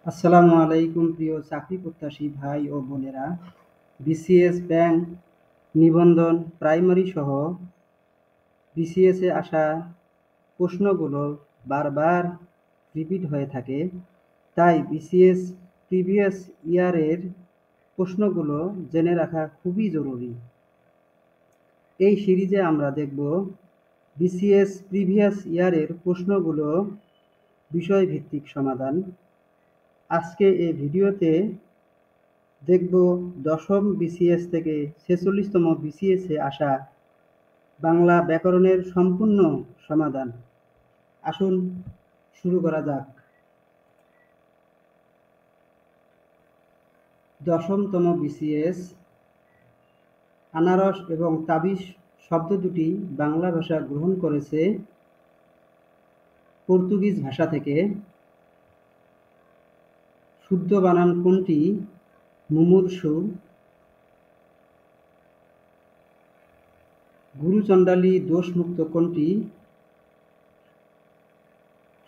আসসালামু আলাইকুম প্রিয় চাকরি প্রত্যাশী ভাই ও বোনেরা। বিসিএস ব্যাংক নিবন্ধন প্রাইমারি সহ বিসিএসে আসা প্রশ্নগুলো বারবার রিপিট হয়ে থাকে, তাই বিসিএস প্রিভিয়াস ইয়ারের প্রশ্নগুলো জেনে রাখা খুবই জরুরি। এই সিরিজে আমরা দেখব বিসিএস প্রিভিয়াস ইয়ারের প্রশ্নগুলো বিষয়ভিত্তিক সমাধান। আজকে এই ভিডিওতে দেখব দশম বিসিএস থেকে ৪৬তম বিসিএসে আসা বাংলা ব্যাকরণের সম্পূর্ণ সমাধান। আসুন শুরু করা যাক। দশমতম বিসিএস। আনারস এবং তাবিজ শব্দ দুটি বাংলা ভাষা গ্রহণ করেছে পর্তুগিজ ভাষা থেকে। শুদ্ধ বানান কোনটি? মুমূর্ষু। গুরুচণ্ডালী দোষমুক্ত কোনটি?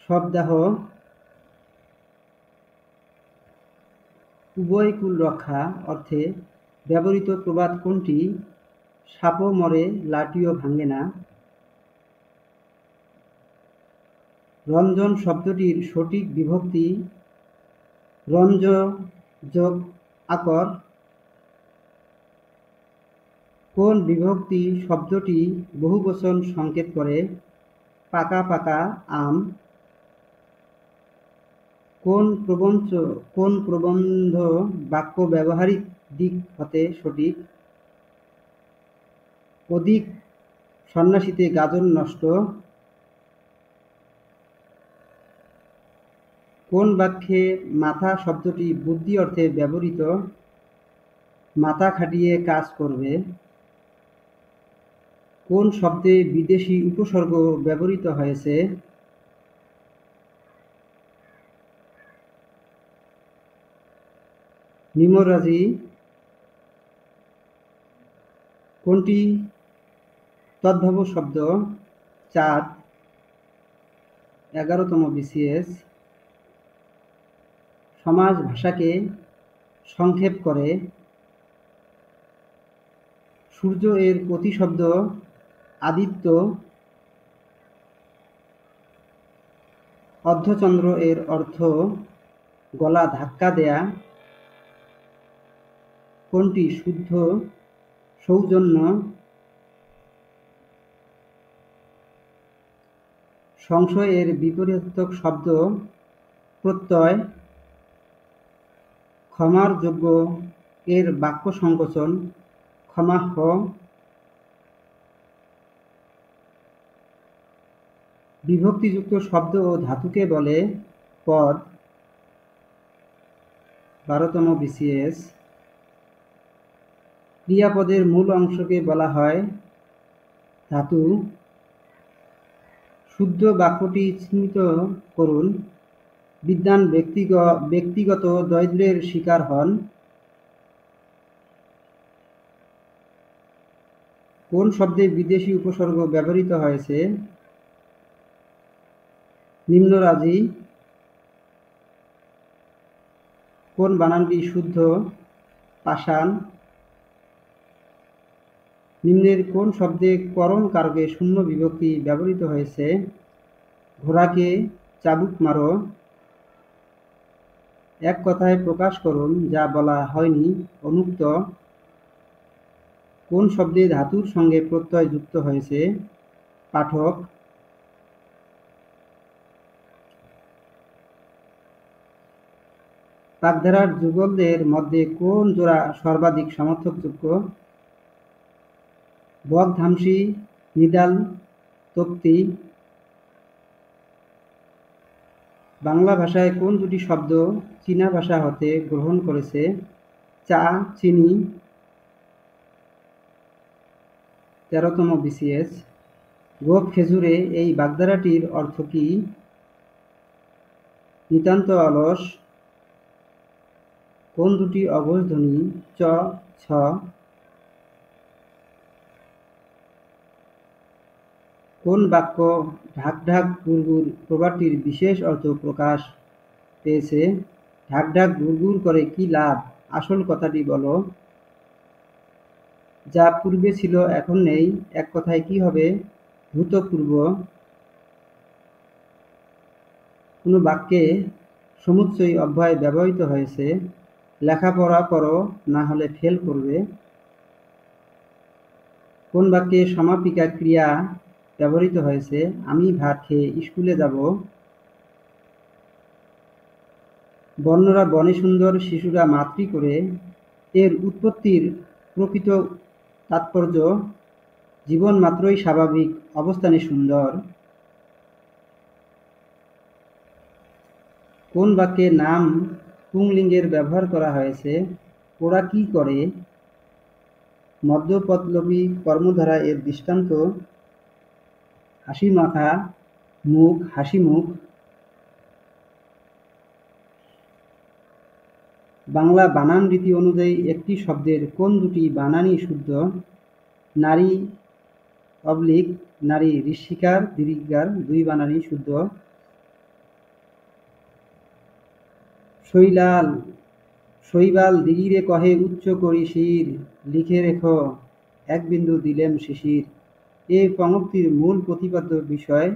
শবদাহ। উভয় কুল রক্ষা অর্থে ব্যবহৃত প্রবাদ কোনটি? সাপও মরে লাঠিও ভাঙে না। রঞ্জন শব্দটির সঠিক বিভক্তি রঞ্জ যোগ আকর। কোন বিভক্তি শব্দটি বহুবচন সংকেত করে? পাকা পাকা আম। কোন প্রবন্ধ বাক্য ব্যবহারিক দিক হতে সঠিক? অধিক সন্ন্যাসীতে গাজন নষ্ট। কোন বাক্যে মাথা শব্দটি বুদ্ধি অর্থে ব্যবহৃত? মাথা খাটিয়ে কাজ করবে। কোন শব্দে বিদেশি উপসর্গ ব্যবহৃত হয়েছে? নিমরাজি। কোনটি তদ্ভব শব্দ? চাঁদ। 11তম বিসিএস। সমাজ ভাষাকে সংক্ষেপ করে। সূর্য এর প্রতিশব্দ আদিত্য। অর্ধচন্দ্র এর অর্থ গলা ধাক্কা দেয়া। কোনটি শুদ্ধ? সৌজন্য। সংশয় এর বিপরীতার্থক শব্দ প্রত্যয়। ক্ষমার যোগ্য এর বাক্য সংকোচন ক্ষমাহ। বিভক্তিযুক্ত শব্দ ও ধাতুকে বলে পদ। 12তম বিসিএস। ক্রিয়াপদের মূল অংশকে বলা হয় ধাতু। শুদ্ধ বাক্যটি চিহ্নিত করুন। বিদ্বান ব্যক্তিগত দরিদ্রের শিকার হন। কোন শব্দে বিদেশি উপসর্গ ব্যবহৃত হয়েছে? নিম্নরাজি। কোন বানানটি শুদ্ধ? পাষাণ। নিম্নের কোন শব্দে করণ কারকে শূন্য বিভক্তি ব্যবহৃত হয়েছে? ঘোড়াকে চাবুক মারো। এক কথায় প্রকাশ করুন যা বলা হয়নি। অনুক্ত। কোন শব্দে ধাতুর সঙ্গে প্রত্যয় যুক্ত হয়েছে? পাঠক। বাগধারার যুগলদের মধ্যে কোন জোড়া সর্বাধিক সমর্থকযোগ্য? বকধামসি, নিদাল, তক্তি। বাংলা ভাষায় কোন দুটি শব্দ চীনা ভাষা হতে গ্রহণ করেছে? চা, চিনি। 13তম বিসিএস। গোপ খেজুরে এই বাগধারাটির অর্থ কী? নিতান্ত অলস। কোন দুটি অঘোষ ধ্বনি চ, ছ? কোন বাক্য ঢাক ঢাক গুড়গুড় প্রবাদটির বিশেষ অর্থ প্রকাশ পেয়েছে? ঢাক ঢাক গুড় করে কি লাভ, আসল কথাটি বলো। যা পূর্বে ছিল এখন নেই, এক কথায় কি হবে, ভূতপূর্ব। কোনো বাক্যে সমুচ্চয় অব্যয় ব্যবহৃত হয়েছে, লেখাপড়া করো না হলে ফেল করবে। কোন বাক্যে সমাপিকা ক্রিয়া ব্যবহৃত হয়েছে, আমি ভাত খেয়ে স্কুলে যাব। বর্ণরা বনে সুন্দর, শিশুরা মাতৃ করে। এর উৎপত্তির প্রকৃত তাৎপর্য, জীবন মাত্রই স্বাভাবিক, অবস্থানে সুন্দর। কোন বাক্যে নাম পুংলিঙ্গের ব্যবহার করা হয়েছে, ওরা কি করে। মধ্যপদলোপী কর্মধারা এর দৃষ্টান্ত, হাসি মাখা মুখ, হাসি মুখ। বাংলা বানান রীতি অনুযায়ী একটি শব্দের কোন দুটি বানানই শুদ্ধ, নারী অবলিক নারী, ঋষিকার দীর্ঘিকার দুই বানানই শুদ্ধ। শৈবাল দিগিরে কহে উচ্চ করি শির, লিখে রেখো এক বিন্দু দিলেম শিশির। এ পঙ্ক্তির মূল প্রতিপাদ্য বিষয়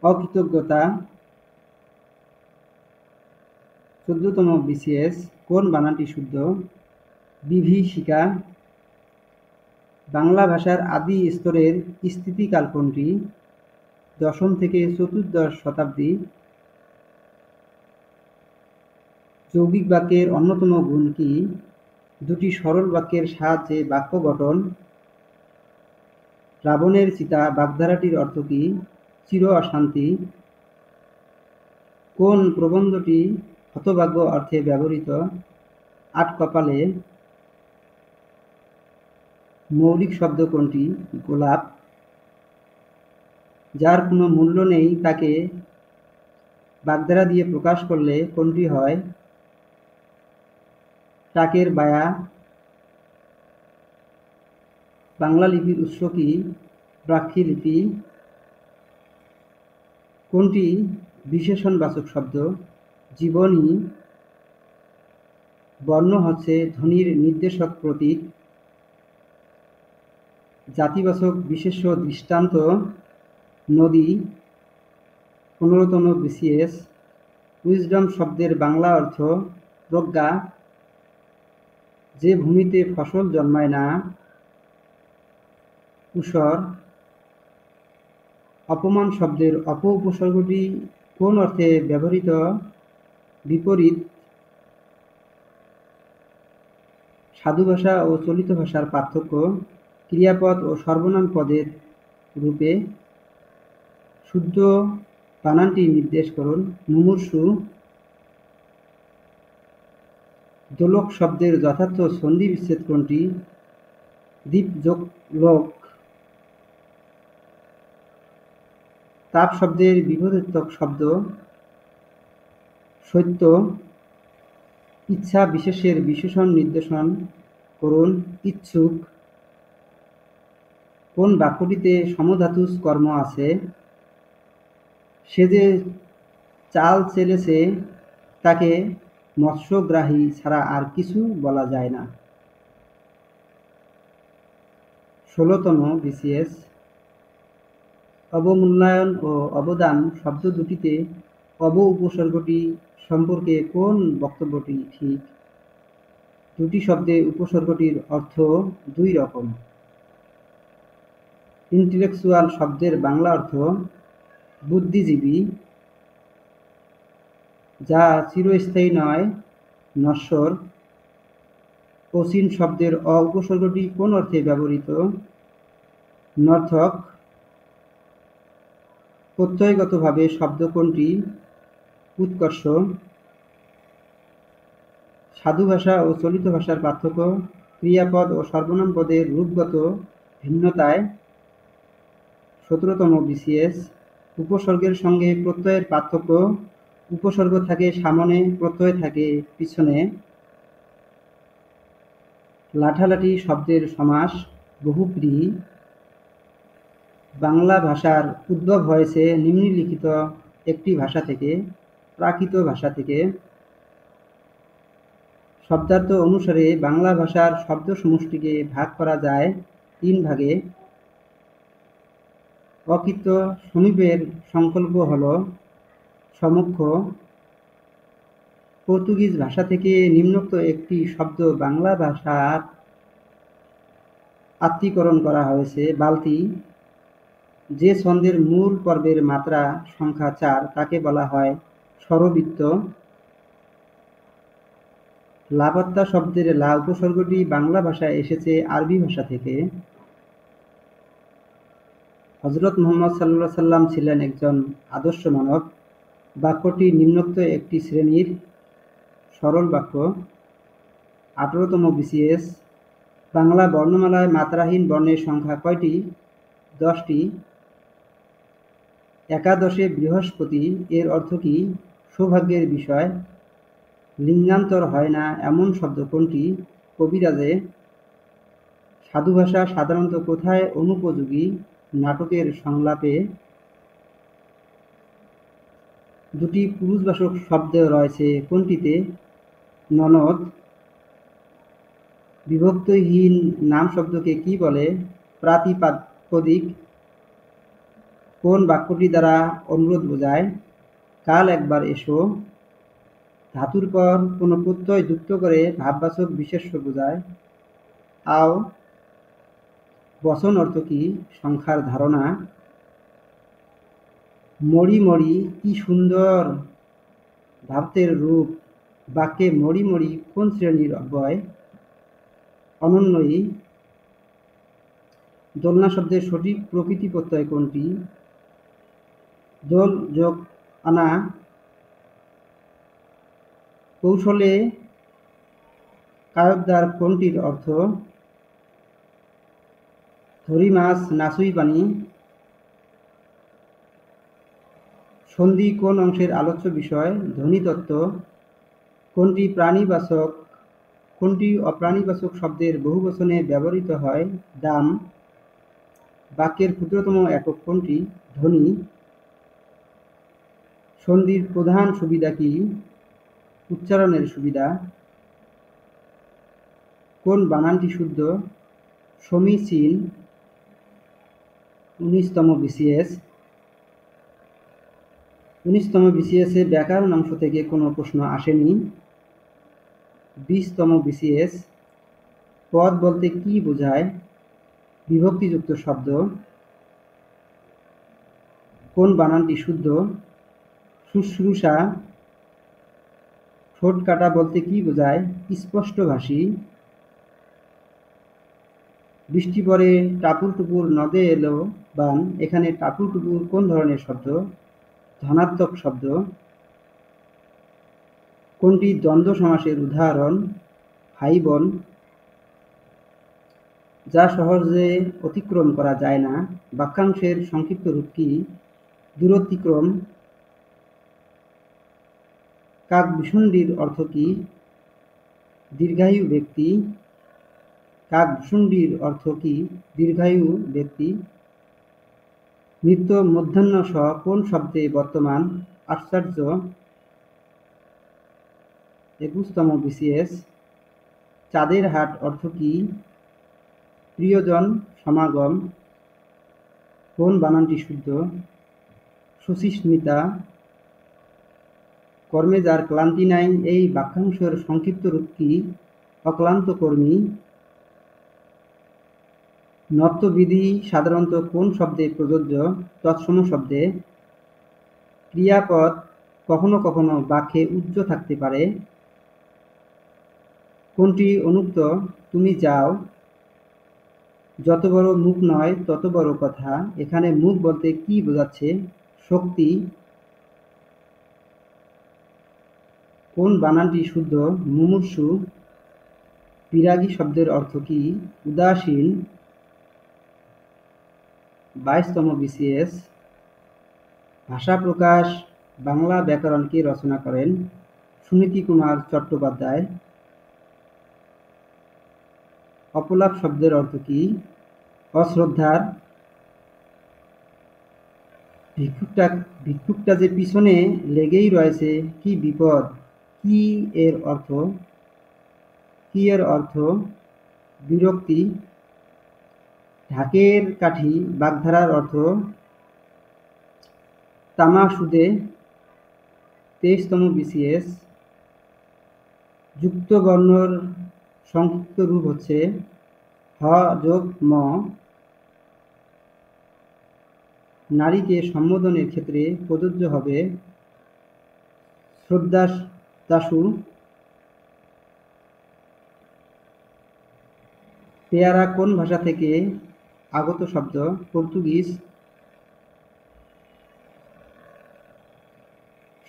অকৃতজ্ঞতা। 14তম বিসিএস, কোন বানানটি শুদ্ধ, বিভীষিকা। বাংলা ভাষার আদি স্তরের স্থিতিকাল কোনটি, দশম থেকে চতুর্দশ শতাব্দী। যৌগিক বাক্যের অন্যতম গুণ কি, দুটি সরল বাক্যের সাহায্যে বাক্য গঠন। রাবণের চিতা বাগধারাটির অর্থ কি, চির অশান্তি। কোন প্রবন্ধটি হতভাগ্য অর্থে ব্যবহৃত, আট কপালে। মৌলিক শব্দ কোনটি, গোলাপ। যার কোনো মূল্য নেই তাকে বাগধারা দিয়ে প্রকাশ করলে কোনটি হয়, টাকের বায়া। বাংলা লিপির উৎস কি, ব্রাহ্মী লিপি। কোনটি বিশেষণবাচক শব্দ, জীবনী। বর্ণ হচ্ছে ধ্বনির নির্দেশক প্রতীক। জাতিবাচক বিশেষ্য দৃষ্টান্ত, নদী। 15তম বিসিএস, উইজডম শব্দের বাংলা অর্থ, প্রজ্ঞা। যে ভূমিতে ফসল জন্মায় না, ঊষর। অপমান শব্দের অপ উপসর্গটি কোন অর্থে ব্যবহৃত, বিপরীত। সাধু ভাষা ও চলিত ভাষার পার্থক্য, ক্রিয়াপদ ও সর্বনাম পদের রূপে। শুদ্ধ বানানটি নির্দেশ করুন, মুমূর্ষু। দোলক শব্দের যথার্থ সন্ধি বিচ্ছেদ কোনটি, দীপ যোগ লোক। তাপ শব্দের বিপরীতক শব্দ, সত্য। ইচ্ছা বিশেষের বিশেষণ নির্দেশন করুন, ইচ্ছুক। কোন বাক্যটিতে সমধাতুজ কর্ম আছে, সে যে চাল চেলেছে তাকে মৎস্যগ্রাহী ছাড়া আর কিছু বলা যায় না। 16তম বিসিএস, অবমূল্যায়ন ও অবদান শব্দ দুটিতে অব উপসর্গটি সম্পর্কে কোন বক্তব্যটি ঠিক, দুটি শব্দে উপসর্গটির অর্থ দুই রকম। ইন্টেলেকচুয়াল শব্দের বাংলা অর্থ, বুদ্ধিজীবী। যা চিরস্থায়ী নয়, নশ্বর। অচিন শব্দের অ উপসর্গটি কোন অর্থে ব্যবহৃত, নর্থক। প্রত্যয়গতভাবে শব্দ কোনটি, উৎকর্ষ। সাধু ভাষা ও চলিত ভাষার পার্থক্য, ক্রিয়াপদ ও সর্বনাম পদের রূপগত ভিন্নতায়। 17তম বিসিএস, উপসর্গের সঙ্গে প্রত্যয়ের পার্থক্য, উপসর্গ থাকে সামনে, প্রত্যয় থাকে পিছনে। লাঠালাঠি শব্দের সমাস, বহুব্রীহি। বাংলা ভাষার উদ্ভব হয়েছে নিম্নলিখিত একটি ভাষা থেকে, প্রাকৃত ভাষা থেকে। শব্দার্থ অনুসারে বাংলা ভাষার শব্দ সমষ্টিকে ভাগ করা যায় 3 ভাগে। অকৃত সমীপের সংকল্প হল সমক্ষ। পর্তুগিজ ভাষা থেকে নিম্নোক্ত একটি শব্দ বাংলা ভাষার আত্মীকরণ করা হয়েছে। বালতি। যে ছন্দের মূল পর্বের মাত্রা সংখ্যা 4 তাকে বলা হয় স্বরবৃত্ত। লাপাত্তা শব্দের লা উপসর্গটি বাংলা ভাষায় এসেছে আরবি ভাষা থেকে। হযরত মুহাম্মদ সাল্লাল্লাহু আলাইহি সাল্লাম ছিলেন একজন আদর্শ মানব। বাক্যটি নিম্নোক্ত একটি শ্রেণীর সরল বাক্য। 18তম বিসিএস। বাংলা বর্ণমালায় মাত্রাহীন বর্ণের সংখ্যা কয়টি? 10টি। একাদশে বৃহস্পতি এর অর্থ কি? সৌভাগ্যের বিষয়। লিঙ্গান্তর হয় না এমন শব্দ কোনটি? কবিরাজে। সাধু ভাষা সাধারণত কোথায় অনুপযোগী? নাটকের সংলাপে। দুটি পুরুষবাচক শব্দ রয়েছে কোনটিতে? ননদ। বিভক্তিহীন নাম শব্দকে কি বলে? প্রাতিপদিক। কোন বাক্যটি দ্বারা অনুরোধ বোঝায়? কাল একবার এসো। ধাতুর পর কোনো প্রত্যয় যুক্ত করে ভাববাচক বিশেষ্য বোঝায়। আও। বচন অর্থ কি? সংখ্যার ধারণা। মরি মরি কি সুন্দর ধাতুর রূপ। বাক্যে মরি মরি কোন শ্রেণীর অব্যয়? অনন্যয়ী। দোলনা শব্দের সঠিক প্রকৃতি প্রত্যয় কোনটি? দোল যোগ আনা। কৌশলে কায়কদার কোনটির অর্থ? ধরি মাছ নাচুই পানি। সন্ধি কোন অংশের আলোচ্য বিষয়? ধ্বনিতত্ত্ব। কোনটি প্রাণীবাচক কোনটি অপ্রাণীবাচক শব্দের বহুবচনে ব্যবহৃত হয়? দাম। বাক্যের ক্ষুদ্রতম একক কোনটি? ধ্বনি। সন্ধির প্রধান সুবিধা কি? উচ্চারণের সুবিধা। কোন বানানটি শুদ্ধ? সমীচীন। 19তম বিসিএস। 19তম বিসিএসে ব্যাকরণ অংশ থেকে কোনো প্রশ্ন আসেনি। 20তম বিসিএস। পদ বলতে কি বোঝায়? বিভক্তিযুক্ত শব্দ। কোন বানানটি শুদ্ধ? শুশ্রূষা। ঠোঁট কাটা বলতে কি বোঝায়? স্পষ্টভাষী। বৃষ্টি পরে টাপুর টুপুর নদে এলো বান। এখানে টাপুর টুপুর কোন ধরনের শব্দ? ধনাত্মক শব্দ। কোনটি দ্বন্দ্ব সমাসের উদাহরণ? ভাই বোন। যা সহজে অতিক্রম করা যায় না। বাক্যাংশের সংক্ষিপ্ত রূপ কি? দূরতিক্রম। কাকভূষুণ্ডির অর্থ কি? দীর্ঘায়ু ব্যক্তি। কাকভূষুণ্ডির অর্থ কি? দীর্ঘায়ু ব্যক্তি। নিত্য মূর্ধন্য ষ কোন শব্দে বর্তমান? আশ্চর্য। 21তম বিসিএস। চাঁদের হাট অর্থ কি? প্রিয়জন সমাগম। কোন বানানটি শুদ্ধ? সুচিস্মিতা। কর্মে যার ক্লান্তি নাই এই বাক্যাংশের সংক্ষিপ্ত রূপ কি? অক্লান্ত কর্মী। নত্যবিধি সাধারণত কোন শব্দে প্রযোজ্য? তৎসম শব্দে। ক্রিয়াপদ কখনো কখনো বাক্যে উচ্চ থাকতে পারে। কোনটি অনুক্ত? তুমি যাও। যত বড় মুখ নয় তত বড় কথা। এখানে মুখ বলতে কি বোঝাচ্ছে? শক্তি। কোন বানানটি শুদ্ধ? মুমূর্ষু। বিরাগী শব্দের অর্থ কি? উদাসীন। 22তম বিসিএস। ভাষা প্রকাশ বাংলা ব্যাকরণ কে রচনা করেন? সুনীতি কুমার চট্টোপাধ্যায়। অপলাপ শব্দের অর্থ কি? অশ্রদ্ধার। ভিক্ষুকটা ভিক্ষুকটা যে পিছনে লেগেই রয়েছে, কি বিপদ! কি এর অর্থ? কি এর অর্থ? বিরক্তি। ঢাকের কাঠি বাগধারার অর্থ তামা সুদে 23তম বিসিএস। যুক্ত বর্ণর সংক্ষিপ্ত রূপ হচ্ছে হ যোগ ম। নারীকে সম্বোধনের ক্ষেত্রে প্রযোজ্য হবে শ্রদ্ধাশু। পেয়ারা কোন ভাষা থেকে আগত শব্দ? পর্তুগিজ।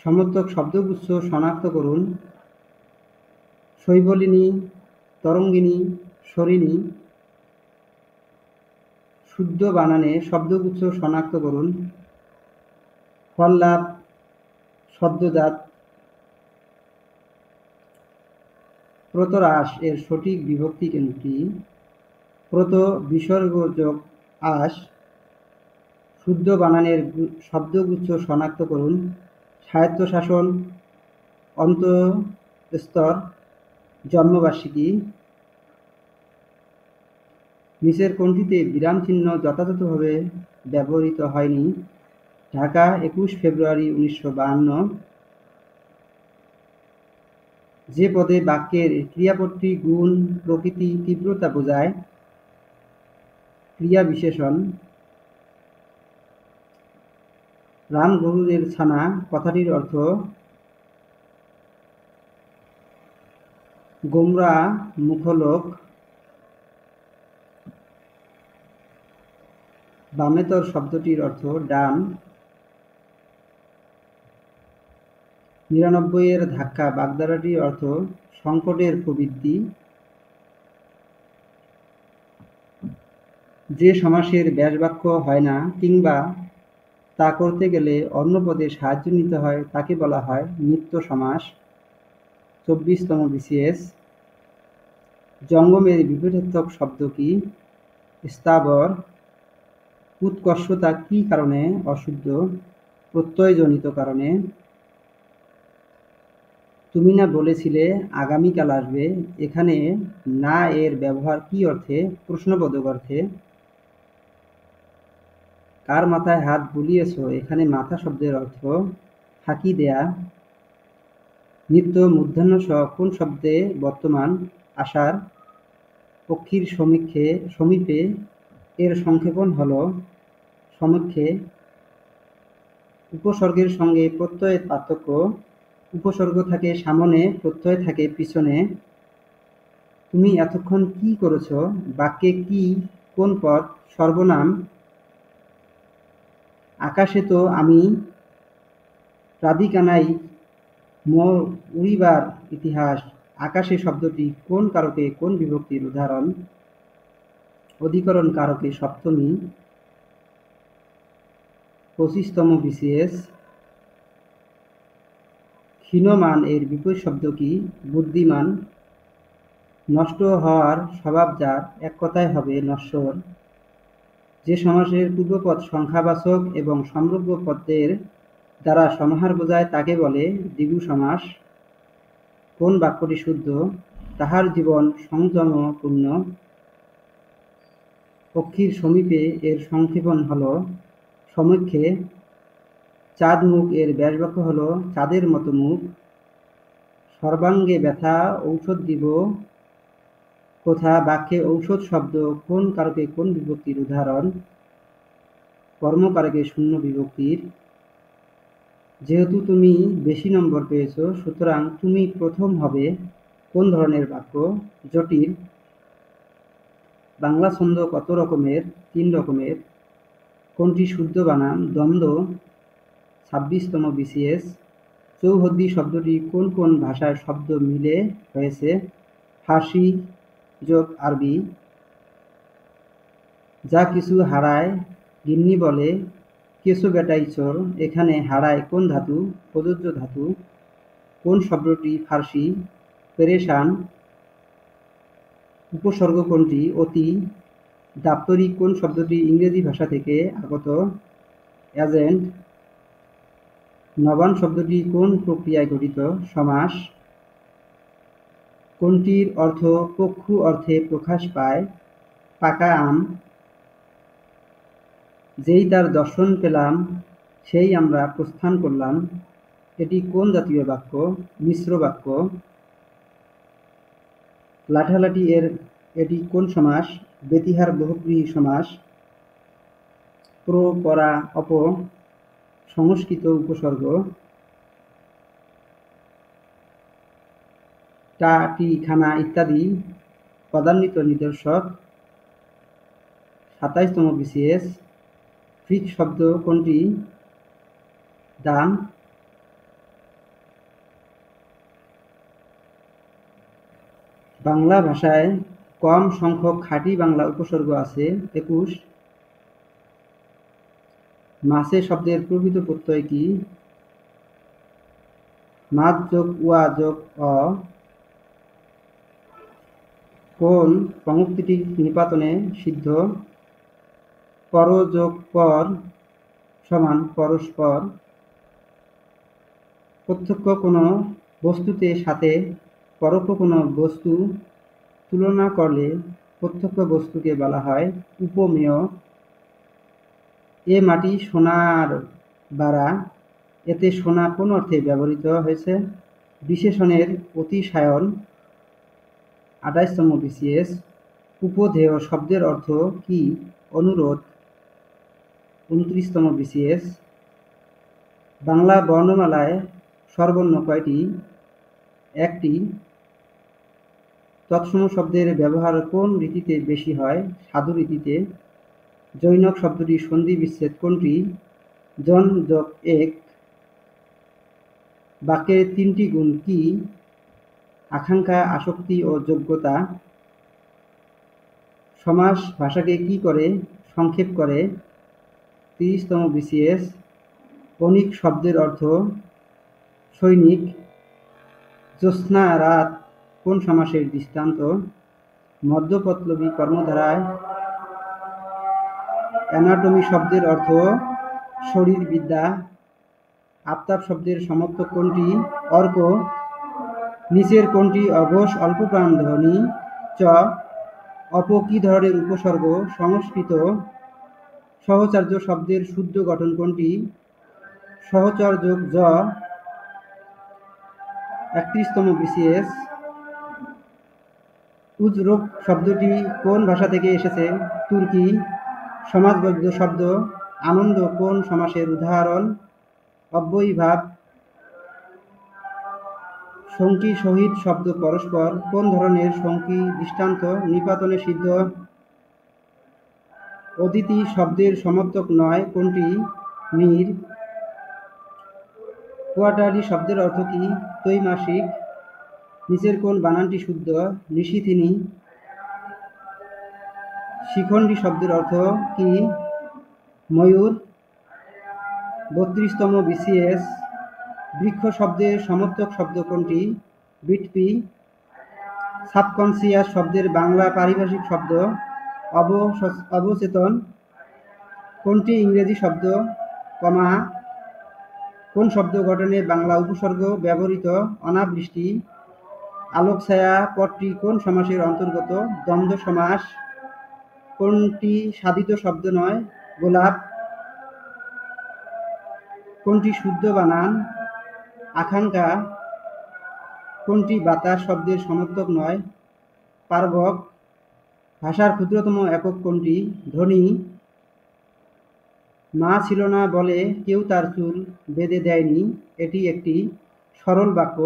সমর্থক শব্দগুচ্ছ শনাক্ত করুন। শৈবলিনী, তরঙ্গিনী, সরিণী। শুদ্ধ বানানে শব্দগুচ্ছ শনাক্ত করুন। ফললাভ, সদ্যজাত। প্রতরাস এর সঠিক বিভক্তি কোনটি? প্রত বিসর্গযোগ আস। শুদ্ধ বানানের শব্দগুচ্ছ শনাক্ত করুন। স্বায়ত্তশাসন, অন্তঃস্তর, জন্মবার্ষিকী। নিচের কোনটিতে বিরামচিহ্ন যথাযথভাবে ব্যবহৃত হয়নি? ঢাকা, 21 ফেব্রুয়ারি 1952। যে পদে বাক্যের ক্রিয়াপদটি গুণ, প্রকৃতি, তীব্রতা বোঝায়? ক্রিয়া বিশেষণ। রাম গরুরের ছানা কথাটির অর্থ গোমরা মুখলোক। বামেতর শব্দটির অর্থ ডান। 99 এর ধাক্কা বাগধারাটির অর্থ সংকটের প্রবৃত্তি। যে সমাসের ব্যাসবাক্য হয় না কিংবা তা করতে গেলে অন্য পদের সাহায্য নিতে হয় তাকে বলা হয় নিত্য সমাস। 24তম বিসিএস। জঙ্গমের বিপরীতার্থক শব্দ কি? স্থাবর। উৎকর্ষতা কি কারণে অশুদ্ধ? প্রত্যয়জনিত কারণে। তুমি না বলেছিলে আগামীকাল আসবে, এখানে না এর ব্যবহার কি অর্থে? প্রশ্নবোধক অর্থে। কার মাথায় হাত বুলিয়েছ? এখানে মাথা শব্দের অর্থ ফাঁকি দেয়া। নিত্য মূর্ধন্য ষ কোন শব্দে বর্তমান? আষাঢ়। পক্ষীর সমীপে এর সংক্ষেপণ হল সমক্ষে। উপসর্গের সঙ্গে প্রত্যয়ের পার্থক্য। উপসর্গ থাকে সামনে, প্রত্যয় থাকে পিছনে। তুমি এতক্ষণ কি করেছ? বাক্যে কি কোন পদ? সর্বনাম। আকাশে তো আমি রাধিকানাই উড়িবার ইতিহাস। আকাশে শব্দটি কোন কারকে কোন বিভক্তির উদাহরণ? অধিকরণ কারকে সপ্তমী। 25তম বিসিএস। ক্ষীণমান এর বিপরীত শব্দ কি? বুদ্ধিমান। নষ্ট হওয়ার স্বভাব যার, এক কথায় হবে নশ্বর। যে সমাসের পূর্বপদ সংখ্যাবাচক এবং সম্ভাব্য পদের দ্বারা সমাহার বোঝায় তাকে বলে দ্বিগু সমাস। কোন বাক্যটি শুদ্ধ? তাহার জীবন সংযমপূর্ণ। পক্ষীর সমীপে এর সংক্ষেপণ হল সমক্ষে। চাঁদ মুখ এর ব্যাসবাক্য হল চাঁদের মতো মুখ। সর্বাঙ্গে ব্যথা, ঔষধ দিব কোথা? বাক্যে ঔষধ শব্দ কোন কারকে কোন বিভক্তির উদাহরণ? কর্মকারকে শূন্য বিভক্তির। যেহেতু তুমি বেশি নম্বর পেয়েছ সুতরাং তুমি প্রথম হবে কোন ধরনের বাক্য? জটিল। বাংলা ছন্দ কত রকমের? 3 রকমের। কোনটি শুদ্ধ বানান? দ্বন্দ্ব। 26তম বিসিএস। চৌহদ্দি শব্দটি কোন কোন ভাষার শব্দ মিলে হয়েছে? ফার্সি যোগ আরবি। যা কিছু হারায় গিন্নি বলে কেঁচো বেটাই চোর। এখানে হারায় কোন ধাতু? প্রযোজ্য ধাতু। কোন শব্দটি ফার্সি? পেরেশান। উপসর্গ কোনটি? অতি। দাপ্তরিক কোন শব্দটি ইংরেজি ভাষা থেকে আগত? এজেন্ট। নবান শব্দটি কোন প্রক্রিয়ায় গঠিত? সমাস। কোনটির অর্থ পক্ষু অর্থে প্রকাশ পায়? পাকা আম। যেই তার দর্শন পেলাম সেই আমরা প্রস্থান করলাম, এটি কোন জাতীয় বাক্য? মিশ্র বাক্য। লাঠালাঠি এটি কোন সমাস? ব্যতিহার বহুব্রীহি সমাস। প্র, পরা, অপ সংস্কৃত উপসর্গ। টা, টি, খানা ইত্যাদি পদান্বিত নিদর্শক। 27তম বিসিএস। ফ্রিক শব্দ কোনটি? দাম। বাংলা ভাষায় কম সংখ্যক খাঁটি বাংলা উপসর্গ আছে 21। মাছে শব্দের প্রকৃত প্রত্যয় কি? মাছ যোগ উয়া যোগ অ। কোন পঙ্ক্তিটি নিপাতনে সিদ্ধ? পর যোগ পর সমান পরস্পর। প্রত্যক্ষ কোনো বস্তুতে সাথে পরোক্ষ কোনো বস্তু তুলনা করলে প্রত্যক্ষ বস্তুকে বলা হয় উপমেয়। এ মাটি সোনার বাড়া, এতে সোনা কোন অর্থে ব্যবহৃত হয়েছে? বিশেষণের অতিশায়ন। 28তম বিসিএস। উপধেয় শব্দের অর্থ কি? অনুরোধ। 29তম বিসিএস। বাংলা বর্ণমালায় স্বরবর্ণ কয়টি? একটি। তৎসম শব্দের ব্যবহার কোন রীতিতে বেশি হয়? সাধু রীতিতে। জৈনক শব্দটির সন্ধি বিচ্ছেদ কোনটি? জন যোগ এক। বাক্যের 3টি গুণ কি? আকাঙ্ক্ষা, আসক্তি ও যোগ্যতা। সমাস ভাষাকে কি করে? সংক্ষেপ করে। 30তম বিসিএস। বণিক শব্দের অর্থ? সৈনিক। জ্যোৎস্না রাত কোন সমাসের দৃষ্টান্ত? মধ্যপল্লবী কর্মধারায়। অ্যানাটমি শব্দের অর্থ? শরীরবিদ্যা। আফতাব শব্দের সমর্থক কোনটি? অর্ক। নিচের কোনটি অঘোষ অল্পপ্রাণ ধ্বনি? চ। অপ কি ধরনের উপসর্গ? সংস্কৃত। সহচর্য শব্দের শুদ্ধ গঠন কোনটি? সহচর যোগ জ। 31তম বিসিএস। উজরোক শব্দটি কোন ভাষা থেকে এসেছে? তুর্কি। সমাসবদ্ধ শব্দ আনন্দ কোন সমাসের উদাহরণ? অব্যয়ীভাব। সঙ্কি সহিত শব্দ পরস্পর কোন ধরনের সঙ্কি দৃষ্টান্ত? নিপাতনে সিদ্ধ। অদিতি শব্দের সমর্থক নয় কোনটি? নীর। কোয়ার্টারলি শব্দের অর্থ কি? ত্রৈমাসিক। নিচের কোন বানানটি শুদ্ধ? নিশিথিনী। শিখণ্ডী শব্দের অর্থ কি? ময়ূর। 32তম বিসিএস। বৃক্ষ শব্দের সমর্থক শব্দ কোনটি? বিটপি। সাবকনসিয়াস শব্দের বাংলা পারিভাষিক শব্দ? অবচেতন। কোনটি ইংরেজি শব্দ? কমা। কোন শব্দ গঠনে বাংলা উপসর্গ ব্যবহৃত? অনাবৃষ্টি। আলোক ছায়া পদটি কোন সমাসের অন্তর্গত? দ্বন্দ্ব সমাস। কোনটি সাধিত শব্দ নয়? গোলাপ। কোনটি শুদ্ধ বানান? আকাঙ্ক্ষা। কোনটি বাতাস শব্দের সমর্থক নয়? পার্বক। ভাষার ক্ষুদ্রতম একক কোনটি? ধ্বনি। মা ছিল না বলে কেউ তার চুল বেঁধে দেয়নি, এটি একটি সরল বাক্য।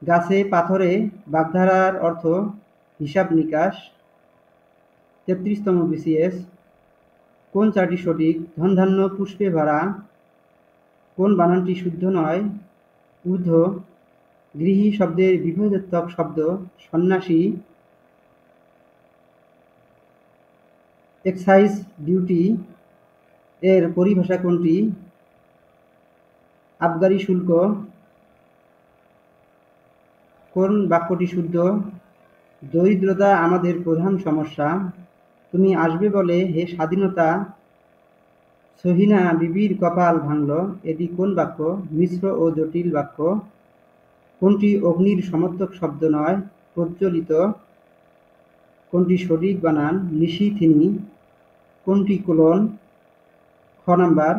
গাছে পাথরে বাগধারার অর্থ হিসাব নিকাশ। 33তম বিসিএস। কোন চারটি সঠিক? ধনধান্য পুষ্পে ভরা। কোন বানানটি শুদ্ধ নয়? ঊর্ধ্ব। গৃহী শব্দের বিপরীতার্থক শব্দ? সন্ন্যাসী। এক্সাইজ ডিউটি এর পরিভাষা কোনটি? আবগারি শুল্ক। কোন বাক্যটি শুদ্ধ? দরিদ্রতা আমাদের প্রধান সমস্যা। তুমি আসবে বলে হে স্বাধীনতা সহিনা বিবির কপাল ভাঙল, এটি কোন বাক্য? মিশ্র ও জটিল বাক্য। কোনটি অগ্নির সমর্থক শব্দ নয়? প্রজ্বলিত। কোনটি সঠিক বানান? নিশি থিনি। কোনটি কোলন? খ নাম্বার।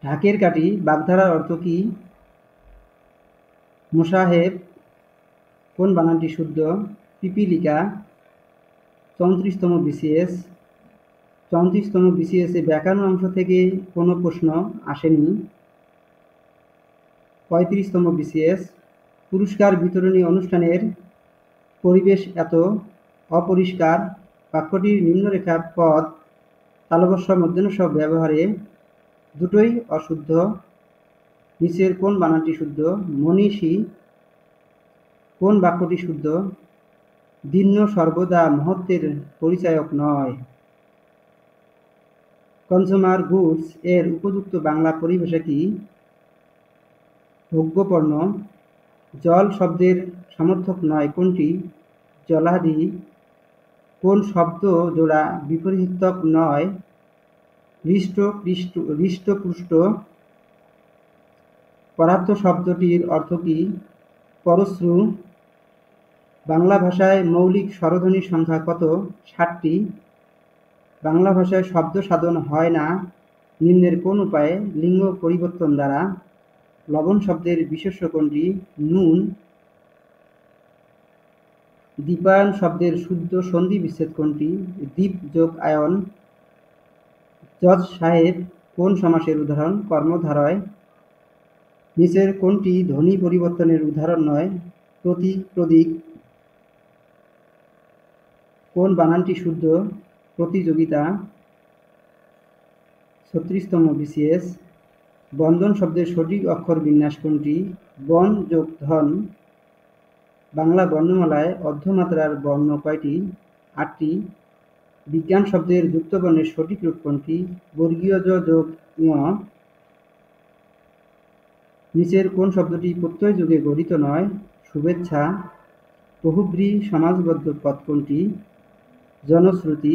ঢাকের কাঠি বাগধারার অর্থ কি? মোসাহেব। কোন বানানটি শুদ্ধ? পিপীলিকা। 34তম বিসিএস। 34তম বিসিএস এ ব্যাকরণ অংশ থেকে কোনো প্রশ্ন আসেনি। 35তম বিসিএস। পুরস্কার বিতরণী অনুষ্ঠানের পরিবেশ এত অপরিষ্কার, বাক্যটির নিম্নরেখা পদ তালবস্য মূর্ধন্য ষ ব্যবহারে দুটোই অশুদ্ধ। নিচের কোন বানানটি শুদ্ধ? মনীষী। কোন বাক্যটি শুদ্ধ? দীর্ঘ সর্বদা মহত্বের পরিচায়ক নয়। কনজ্যুমার গুডস এর উপযুক্ত বাংলা পরিভাষা কি? ভোগ্যপণ্য। জল শব্দের সমর্থক নয় কোনটি? জলাধি। কোন শব্দ জোড়া বিপরীতার্থক নয়? হৃষ্টপুষ্ট। পদার্থ শব্দটির অর্থ কি? পরশ্রু। বাংলা ভাষায় মৌলিক স্বরধ্বনির সংখ্যা কত? 60টি। বাংলা ভাষায় শব্দ সাধন হয় না নিম্নের কোন উপায়ে? লিঙ্গ পরিবর্তন দ্বারা। লবণ শব্দের বিশেষ্য কোনটি? নুন। দীপায়ন শব্দের শুদ্ধ সন্ধি বিচ্ছেদ কোনটি? দীপ যোগ আয়ন। জজ সাহেব কোন সমাসের উদাহরণ? কর্মধারয়। নিচের কোনটি ধ্বনি পরিবর্তনের উদাহরণ নয়? প্রতীক, প্রদিক। কোন বানানটি শুদ্ধ? প্রতিযোগিতা। 36তম বিসিএস। বন্ধন শব্দের সঠিক অক্ষর বিন্যাস কোনটি? বন যোগ ধন। বাংলা বর্ণমালায় অর্ধমাত্রার বর্ণ কয়টি? 8টি। বিজ্ঞান শব্দের যুক্তবর্ণের সঠিক রূপ কোনটি? বর্গীয় জ যোগ ঞ। নিচের কোন শব্দটি প্রত্যয় যুগে গঠিত নয়? শুভেচ্ছা। বহুব্রী সমাজবদ্ধ পদ কোনটি? জনশ্রুতি।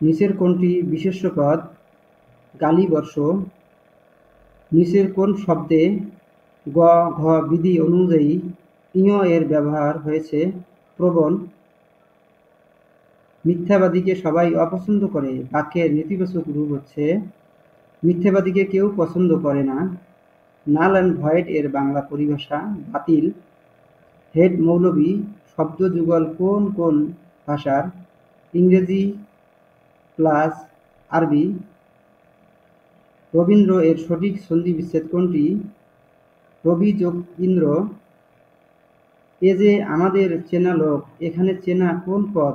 নিচের কোনটি বিশেষ্য পদ? গালিবর্ষ। নিচের কোন শব্দে গ ঘ বিধি অনুযায়ী ইঞ এর ব্যবহার হয়েছে? প্রবণ। মিথ্যাবাদীকে সবাই অপছন্দ করে বাক্যের নেতিবাচক রূপ হচ্ছে মিথ্যাবাদীকে কেউ পছন্দ করে না। নাল অ্যান্ড ভয়েড এর বাংলা পরিভাষা? বাতিল। হেড মৌলবী শব্দ যুগল কোন কোন ভাষার? ইংরেজি প্লাস আরবি। রবীন্দ্র এর সঠিক সন্ধি বিচ্ছেদ কোনটি? রবি যোগ ইন্দ্র। এ যে আমাদের চেনা লোক, এখানে চেনা কোন পদ?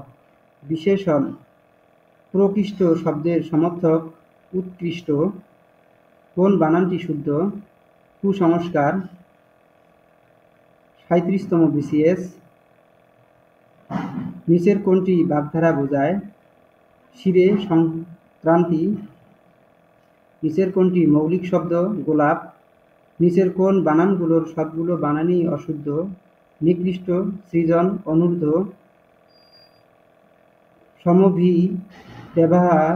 বিশেষণ। প্রকৃষ্ট শব্দের সমর্থক উৎকৃষ্ট। কোন বানানটি শুদ্ধ? কুসংস্কার। 37তম বিসিএস। নিচের কোনটি বাগধারা বোঝায়? শিরে সংক্রান্তি। নিচের কোনটি মৌলিক শব্দ? গোলাপ। নিচের কোন বানানগুলোর সবগুলো বানানই অশুদ্ধ? নিকৃষ্ট, সৃজন, অনূর্ধ্ব। সমভি ব্যবহার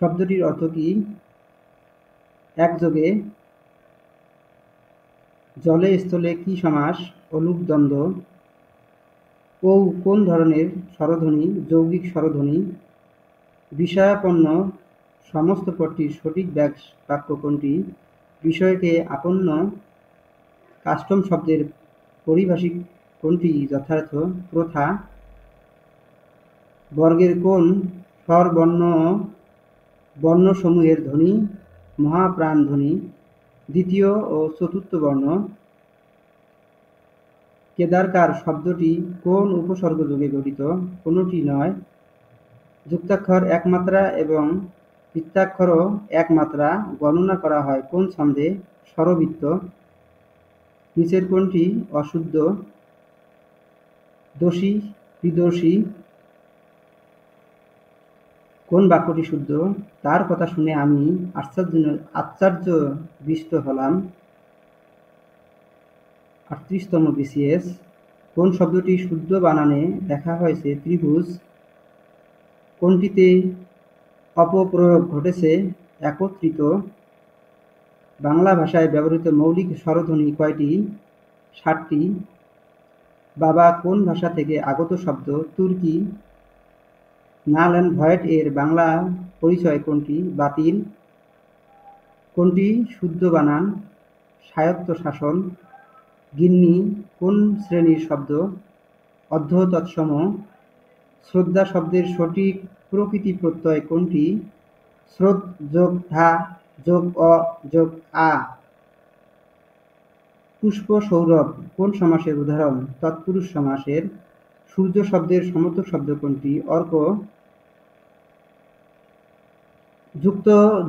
শব্দটির অর্থ কি? একযোগে। জলে স্থলে কি সমাস? অলুক দ্বন্দ্ব। ও কোন ধরনের স্বরধ্বনি? যৌগিক স্বরধ্বনি। বিষয়াপন্ন সমস্ত পদটির সঠিক বাক্য কোনটি? বিষয়কে আপন্ন। কাস্টম শব্দের পারিভাষিক কোনটি যথার্থ? প্রথা। বর্গের কোন বর্ণসমূহের ধ্বনি মহাপ্রাণ ধ্বনি? দ্বিতীয় ও চতুর্থ বর্ণ। কেদারকার শব্দটি কোন উপসর্গ যোগে গঠিত? কোনটি নয়। যুক্তাক্ষর এক মাত্রা এবং বৃত্তাক্ষরও এক মাত্রা। গণনা করা হয় কোন ছন্দে? স্বরবৃত্ত। নিচের কোনটি অশুদ্ধ? দোষী, বিদোষী। কোন বাক্যটি শুদ্ধ? তার কথা শুনে আমি আশ্চর্যবিষ্ট হলাম। 38তম বিসিএস। কোন শব্দটি শুদ্ধ বানানে লেখা হয়েছে ত্রিভুজ? কোনটিতে অপপ্রয়োগ ঘটেছে? একত্রিত। বাংলা ভাষায় ব্যবহৃত মৌলিক স্বরধ্বনি কয়টি? 7টি। বাবা কোন ভাষা থেকে আগত শব্দ? তুর্কি। নাল অ্যান্ড ভয়েড এর বাংলা পরিচয় কোনটি? বাতিল। কোনটি শুদ্ধ বানান? স্বায়ত্তশাসন। গিন্নি কোন শ্রেণীর শব্দ? অর্ধ তৎসম। শ্রদ্ধা শব্দের সঠিক প্রকৃতি প্রত্যয় কোনটি? শ্রোত যোগ ধা যোগ অ যোগ আ। পুষ্প সৌরভ কোন সমাসের উদাহরণ? তৎপুরুষ সমাসের। সূর্য শব্দের সমর্থক শব্দ কোনটি? অর্ক।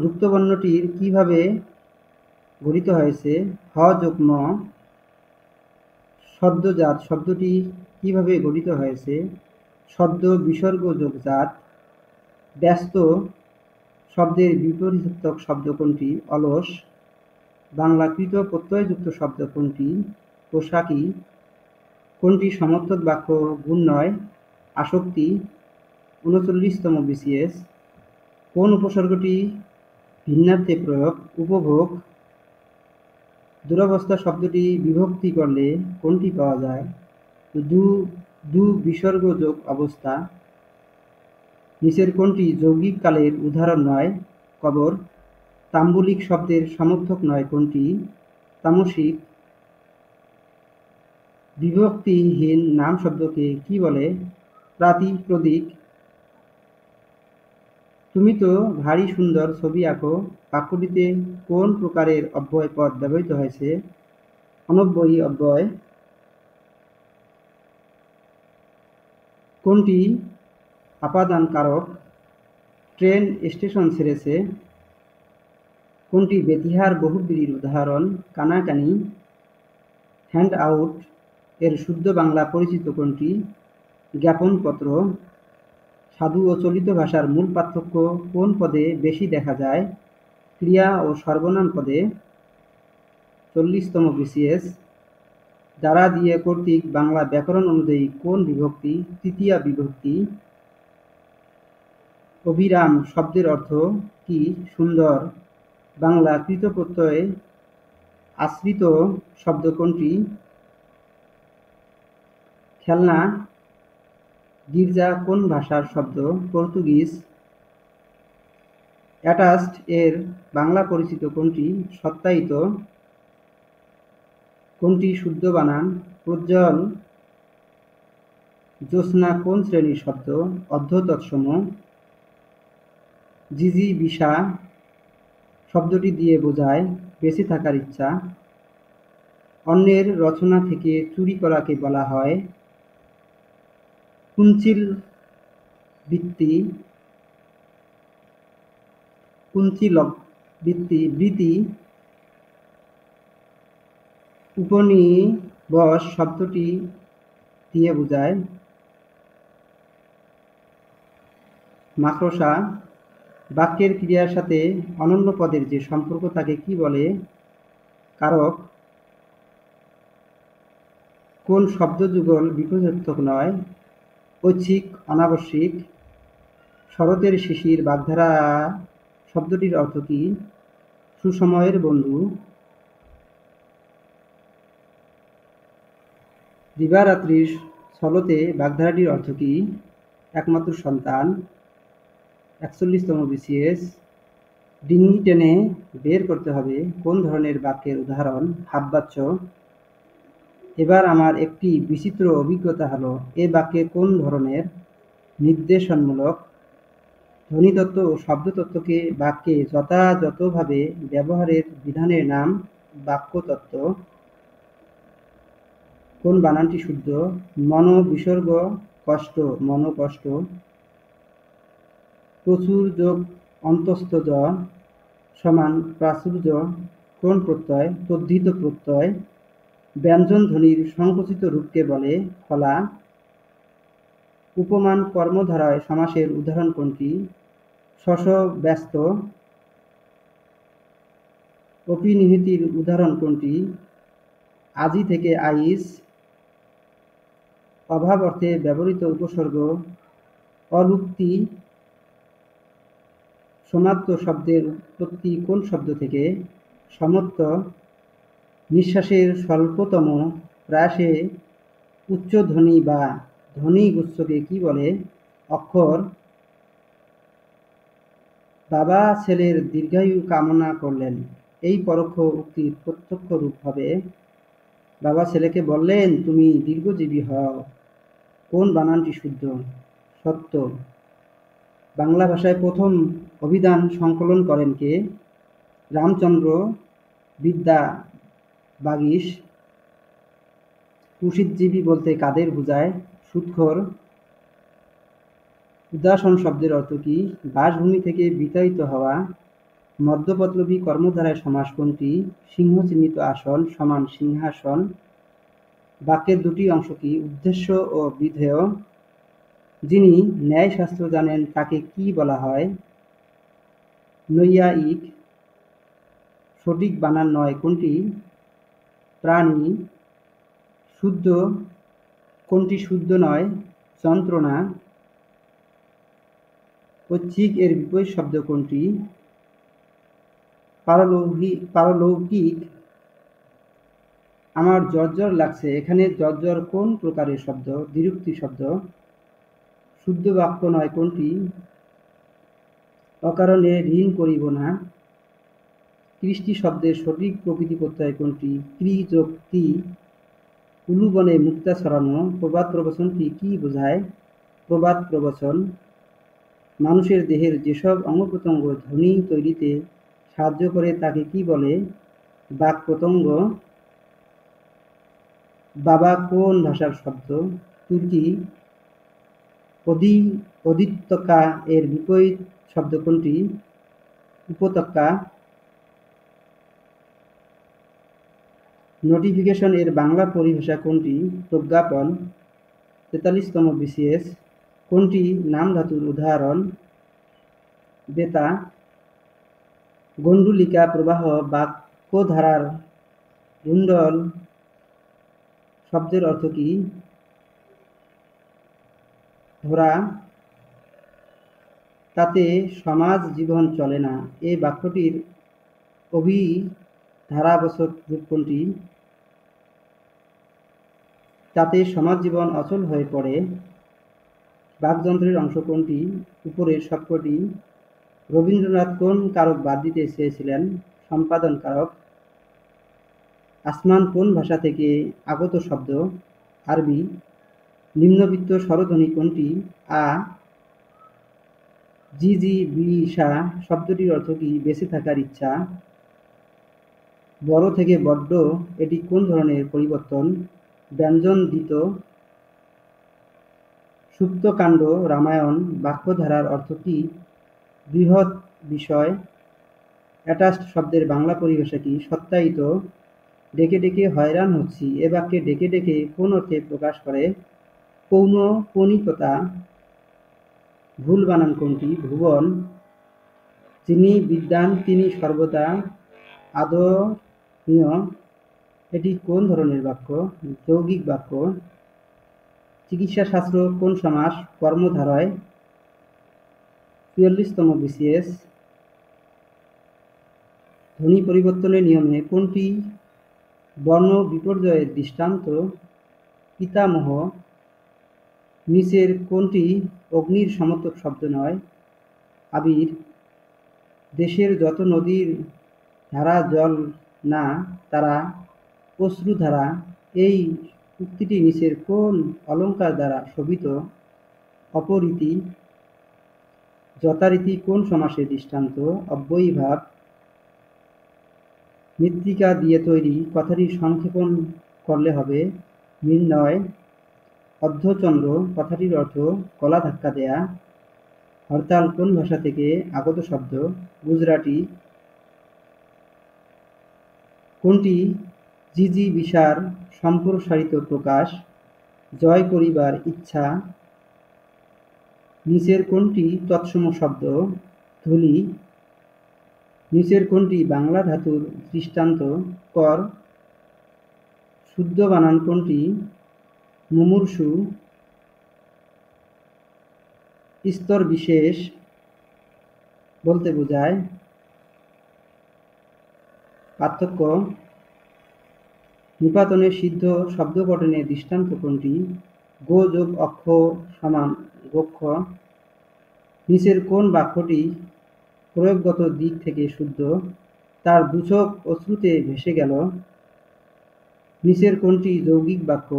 যুক্তবর্ণটির কিভাবে গঠিত হয়েছে? হ যোগ ম। সদ্যজাত শব্দটি কিভাবে গঠিত হয়েছে? সদ্য বিসর্গ যোগ জাত। ব্যস্ত শব্দের বিপরীতার্থক শব্দ কোনটি? অলস। বাংলা কৃত প্রত্যয়যুক্ত শব্দ কোনটি? পোশাকি। কোনটি সমর্থক বাক্য গুণ নয়? আসক্তি। 39তম BCS। কোন উপসর্গটি ভিন্নার্থে প্রয়োগ? উপভোগ। দুরবস্থা শব্দটি বিভক্তি করলে কোনটি পাওয়া যায়? দু বিসর্গ যোগ অবস্থা। নিচের কোনটি যৌগিক কালের উদাহরণ নয়? কবর। তাম্বুলিক শব্দের সমর্থক নয় কোনটি? তামসিক। বিভক্তিহীন নাম শব্দকে কি বলে? প্রাতিপদিক। তুমি তো ভারী সুন্দর ছবি আঁকো বাক্যটিতে কোন প্রকারের অব্যয় পদ ব্যবহৃত হয়েছে? অনব্যয়ী অব্যয়। কোনটি আপাদান কারক? ট্রেন স্টেশন ছেড়েছে। কোনটি বেতিহার বহুব্রীর উদাহরণ? কানাকানি। হ্যান্ড আউট এর শুদ্ধ বাংলা পরিচিত কোনটি? জ্ঞাপনপত্র। সাধু ও চলিত ভাষার মূল পার্থক্য কোন পদে বেশি দেখা যায়? ক্রিয়া ও সর্বনাম পদে। 40তম BCS। দ্বারা দিয়ে কর্তৃক বাংলা ব্যাকরণ অনুযায়ী কোন বিভক্তি? তৃতীয়া বিভক্তি। অবিরাম শব্দের অর্থ কি? সুন্দর। বাংলা কৃত প্রত্যয় আশ্রিত শব্দ কোনটি? খেলনা। গির্জা কোন ভাষার শব্দ? পর্তুগিজ। অ্যাটাচড এর বাংলা পরিচিত কোনটি? সত্যায়িত। কোনটি শুদ্ধ বানান? প্রজ্জ্বল। জ্যোৎস্না কোন শ্রেণীর শব্দ? অর্ধ তৎসম। জিজিবিষা শব্দটি দিয়ে বোঝায় বেঁচে থাকার ইচ্ছা। অন্যের রচনা থেকে চুরি করাকে বলা হয় কুঞ্চিল বৃত্তি। কুঞ্চিলক বৃত্তি। উপনিবশ শব্দটি দিয়ে বোঝায় মাকড়সা। বাক্যের ক্রিয়ার সাথে অনন্য পদের যে সম্পর্ক তাকে কি বলে? কারক। কোন শব্দযুগল বিপরীতার্থক নয়? ঐচ্ছিক অনাবশ্যিক। শরতের শিশির বাগধারা শব্দটির অর্থ কি? সুসময়ের বন্ধু। দিবারাত্রির ছলতে বাগধারাটির অর্থ কি? একমাত্র সন্তান। 41তম BCS। ডিঙি টেনে বের করতে হবে কোন ধরনের বাক্যের উদাহরণ? হাববাচ্য। এবার আমার একটি বিচিত্র অভিজ্ঞতা হলো। এ বাক্যে কোন ধরনের? নির্দেশনমূলক। ধ্বনিতত্ত্ব ও শব্দতত্ত্বকে বাক্যে যথাযথভাবে ব্যবহারের বিধানের নাম বাক্যতত্ত্ব। কোন বানানটি শুদ্ধ? মন বিসর্গ কষ্ট মনোকষ্ট। প্রচুর যোগ অন্তস্থ জ সমান প্রাচুর্য কোন প্রত্যয়? তদ্ধিত প্রত্যয়। ব্যঞ্জন ধ্বনির সংকুচিত রূপকে বলে? ফলা। উপমান কর্মধারয় সমাসের উদাহরণ কোনটি? শশ ব্যস্ত। অপিনিহিতির উদাহরণ কোনটি? আজি থেকে আইস। অভাব অর্থে ব্যবহৃত উপসর্গ অলুপ্তি সমাত্ত শব্দের উৎপত্তি কোন শব্দ থেকে? সমত্ব নিঃশ্বাসের স্বল্পতম প্রয়াসে উচ্চধ্বনি বা ধ্বনিগুচ্ছকে কি বলে? অক্ষর। বাবা ছেলের দীর্ঘায়ু কামনা করলেন, এই পরোক্ষ উক্তির প্রত্যক্ষ রূপ হবে বাবা ছেলেকে বললেন, তুমি দীর্ঘজীবী হও। কোন বানানটি শুদ্ধ? সত্য। বাংলা ভাষায় প্রথম অভিধান সংকলন করেন কে? রামচন্দ্র বিদ্যাবাগীশ। কুশিতজীবী বলতে কাদের বোঝায়? সুদখোর। উদাসন শব্দের অর্থ কি? বাসভূমি থেকে বিতাড়িত হওয়া। মধ্যপল্লবী কর্মধারায় সমাস কোনটি? সিংহ চিহ্নিত আসন সমান সিংহাসন। বাক্যের দুটি অংশ কি? উদ্দেশ্য ও বিধেয়। যিনি ন্যায়শাস্ত্র জানেন তাকে কি বলা হয়? নৈয়ায়িক। সঠিক বানান নয় কোনটি? প্রাণী। শুদ্ধ কোনটি শুদ্ধ নয়? যন্ত্রণা। ঐচ্ছিক এর বিপরীত শব্দ কোনটি? পারলৌকিক। আমার জ্বর লাগছে, এখানে জ্বর কোন প্রকারের শব্দ? দ্বিরুক্তি শব্দ। শুদ্ধ বাক্য নয় কোনটি? অকারণে ঋণ করিব না। কৃষ্টি শব্দের সঠিক প্রকৃতি প্রত্যয় কোনটি? ক্রি যোগ তি। উলুবনে মুক্তা ছড়ানো। প্রবাদ প্রবচনটি কি বোঝায়? প্রবাদ প্রবচন। মানুষের দেহের যেসব অঙ্গ-প্রত্যঙ্গ ধ্বনি তৈরিতে সাহায্য করে তাকে কি বলে? বাক্-প্রত্যঙ্গ। বাবা কোন ভাষার শব্দ? তুর্কি। অধিত্যকা এর বিপরীত শব্দ কোনটি? উপত্যকা। নোটিফিকেশন এর বাংলা পরিভাষা কোনটি? প্রজ্ঞাপন। 43তম BCS। কোনটি নাম ধাতুর উদাহরণ? বেতা। গণ্ডূলিকা প্রবাহ বাক্যধারার কুণ্ডল শব্দের অর্থ কি? ধরা। তাতে সমাজ জীবন চলে না, এ বাক্যটির অভিধারাবাচক রূপ কোনটি? তাতে সমাজ জীবন অচল হয়ে পড়ে। বাকযন্ত্রের অংশ কোনটি? উপরের সবকটি। রবীন্দ্রনাথ কোন কারক বাদ দিতে চেয়েছিলেন? সম্পাদন কারক। আসমান কোন ভাষা থেকে আগত শব্দ? আরবি। নিম্নবিত্ত স্বরধ্বনি কোনটি? আ। জিজিবিষা শব্দটির অর্থ কি? বেঁচে থাকার ইচ্ছা। বড় থেকে বড্ড এটি কোন ধরনের পরিবর্তন? ব্যঞ্জনদিত। সুপ্তকাণ্ড রামায়ণ বাক্যধারার অর্থ কি? বৃহৎ বিষয়। অ্যাটাচড শব্দের বাংলা পরিভাষা কি? সত্যায়িত। ডেকে ডেকে হয়রান হচ্ছি, এ বাক্যে ডেকে ডেকে কোন অর্থে প্রকাশ করে? পৌনঃপুনিকতা। ভুল বানান কোনটি? ভুবন। যিনি বিদ্বান তিনি সর্বদা আদরণীয়, এটি কোন ধরনের বাক্য? যৌগিক বাক্য। চিকিৎসাশাস্ত্র কোন সমাস? কর্মধারয়। 44তম BCS। ধ্বনি পরিবর্তনের নিয়মে কোনটি বর্ণ বিপর্যয়ের দৃষ্টান্ত? পিতামহ। নিচের কোনটি অগ্নির সমর্থক শব্দ নয়? আবির। দেশের যত নদীর ধারা জল না তারা অশ্রুধারা, এই উক্তিটি নিচের কোন অলঙ্কার দ্বারা শোভিত? অপরীতি। যথারীতি কোন সমাসের দৃষ্টান্ত? অব্যয়ীভাব। মৃত্তিকা দিয়ে তৈরি কথাটির সংক্ষেপণ করলে হবে নির্ণয়। অর্ধচন্দ্র কথাটির অর্থ গলা ধাক্কা দেয়া। হরতাল কোন ভাষা থেকে আগত শব্দ? গুজরাটি। কোনটি জিজিবিষার সম্প্রসারিত প্রকাশ? জয় করিবার ইচ্ছা। নিচের কোনটি তৎসম শব্দ? ধূলি। নিচের কোনটি বাংলা ধাতুর দৃষ্টান্ত? কর। শুদ্ধ বানান কোনটি? মুমূর্ষু। স্তর বিশেষ বলতে বোঝায়। পার্থক্য: নিপাতনে সিদ্ধ শব্দ গঠনের দৃষ্টান্ত কোনটি? গো যোগ অক্ষ সমান গক্ষ। নিচের কোন বাক্যটি প্রয়োগগত দিক থেকে শুদ্ধ? তার দুচোখ অশ্রুতে ভেসে গেল। নিচের কোনটি যৌগিক বাক্য?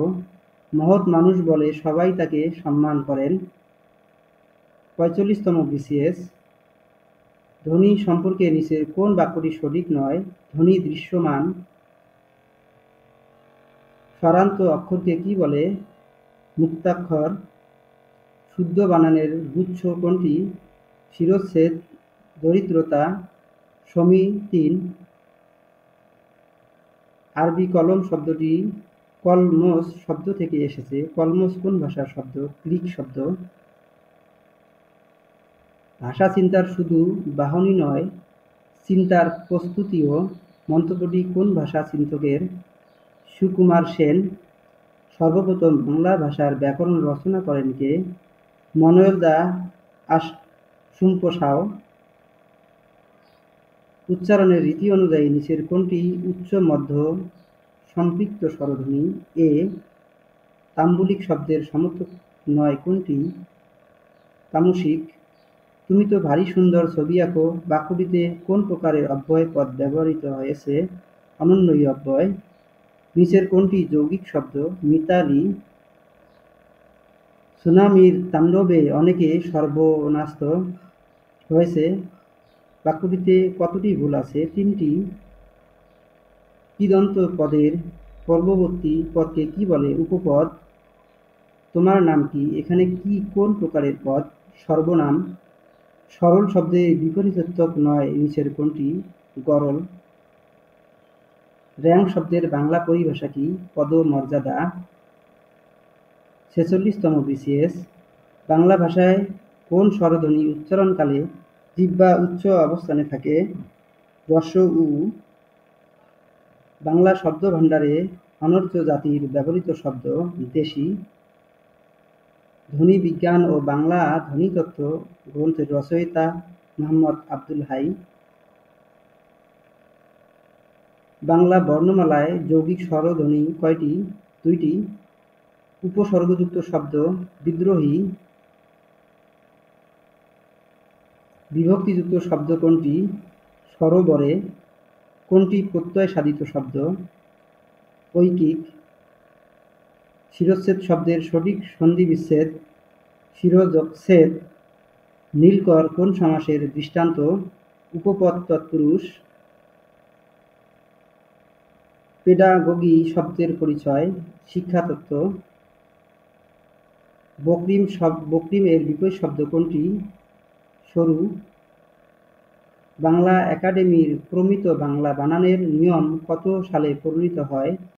মহৎ মানুষ বলে সবাই তাকে সম্মান করেন। ৪৫তম BCS। ধ্বনি সম্পর্কে নিচের কোন বাক্যটি সঠিক নয়? ধ্বনি দৃশ্যমান। স্বরান্ত অক্ষরকে কি বলে? মুক্তাক্ষর। শুদ্ধ বানানের গুচ্ছ কোনটি? শিরচ্ছেদ, দরিদ্রতা, সমীচীন। আরবি কলম শব্দটি কলমস শব্দ থেকে এসেছে। কলমস কোন ভাষার শব্দ? গ্রিক শব্দ। ভাষা চিন্তার শুধু বাহনই নয়, চিন্তার প্রস্তুতিও। মন্তব্যটি কোন ভাষা চিন্তকের? সুকুমার সেন। সর্বপ্রথম বাংলা ভাষার ব্যাকরণ রচনা করেন কে? মনোয়েল দা সুম্পসাও। উচ্চারণের রীতি অনুযায়ী নিচের কোনটি উচ্চ মধ্য সম্পৃক্ত স্বরধ্বনি? এ। তাম্বুলিক শব্দের সমর্থক নয় কোনটি? তামসিক। তুমি তো ভারী সুন্দর ছবি আঁকো বাক্যটিতে কোন প্রকারের অব্যয় পদ ব্যবহৃত হয়েছে? অনন্যই অব্যয়। নিচের কোনটি যৌগিক শব্দ? মিতালি। সুনামির তাণ্ডবে অনেকে সর্বনাস্ত হয়েছে বাক্যটিতে কতটি ভুল আছে? ৩টি। কৃদন্ত পদের পূর্ববর্তী পদকে কি বলে? উপপদ। তোমার নাম কি? এখানে কি কোন প্রকারের পদ? সর্বনাম। সরল শব্দের বিপরীতার্থক নয় নিচের কোনটি? গরল। র্যাং শব্দের বাংলা পরিভাষা কি? পদমর্যাদা। ৪৬তম BCS। বাংলা ভাষায় কোন স্বরধ্বনি উচ্চারণকালে জিহ্বা উচ্চ অবস্থানে থাকে? হ্রস্ব উ। বাংলা শব্দভাণ্ডারে অনর্থ জাতির ব্যবহৃত শব্দ? দেশি। ধ্বনি বিজ্ঞান ও বাংলা ধ্বনিতত্ত্ব গ্রন্থের রচয়িতা মোহাম্মদ আব্দুল হাই। বাংলা বর্ণমালায় যৌগিক স্বরধ্বনি কয়টি? ২টি। উপসর্গযুক্ত শব্দ? বিদ্রোহী। বিভক্তিযুক্ত শব্দ কোনটি? সরোবরে। কোনটি প্রত্যয় সাধিত শব্দ? ঐকিক। শিরচ্ছেদ শব্দের সঠিক সন্ধিবিচ্ছেদ? শিরোচ্ছেদ। নীলকর কোন সমাসের দৃষ্টান্ত? উপপদ তৎপুরুষ। পেডাগোগি শব্দের পরিচয়? শিক্ষাতত্ত্ব। বক্রিম এর বিপরীত শব্দ কোনটি? সরু। বাংলা একাডেমির প্রমিত বাংলা বানানের নিয়ম কত সালে প্রণীত হয়?